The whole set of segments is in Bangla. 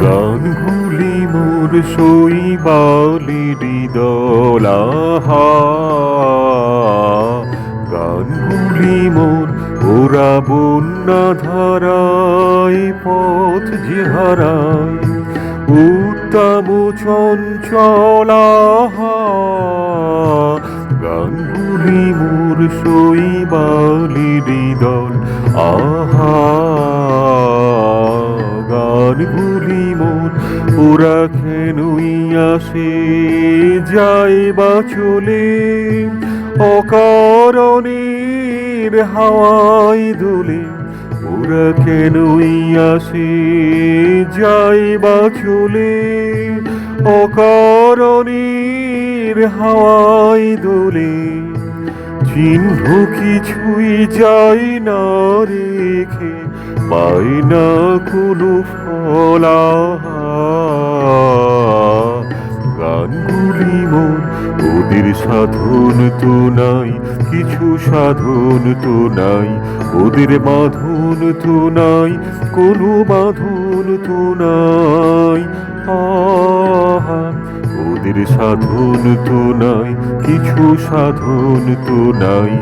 গানগুলি মোর শৈবালেরই দোলাহা, গানগুলি মোর ওরা বন্যা ধারায় পথ যে হারায় উত্তম চঞ্চলাহা। গানগুলি মোর শৈবালেরই দল আহা, গানগুলি মোর ওরা কেনই আসে যায় বা চলে অকারণের হাওয়ায় দোলে। ওরা কেনই আসে যায় বা চলে অকারণের হাওয়ায় দোলে। চিহ্ন কিছুই যায় না রেখে, পায় না কোনো ফলাহা। গানগুলি মোর ওদের সাধন তো নাই, কিছু সাধন তো নাই ওদের, বাঁধন তো নাই, কোনো বাঁধন তো নাই। আহা, ওদের সাধন তো নাই, কিছু সাধন তো নাই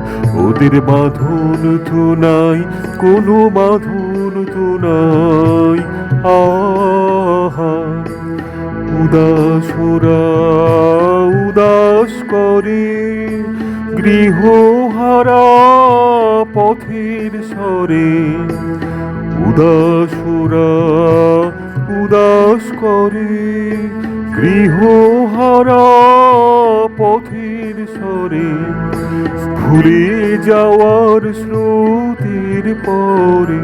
ওদের, বাঁধন তো নাই, কোনো বাঁধন তো নাই। আহা, উদাসরা উদাস করে গৃহহারা পথের স্বরে। উদাসরা উদাস করে গৃহহারা পথের স্বরে। ভুলে যাওয়ার স্রোতের পরে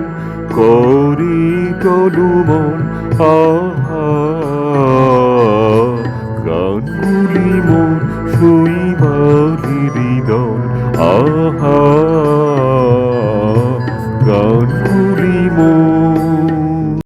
করে টলমল। আহা, গানগুলি মোর শৈবালেরই দল আহা।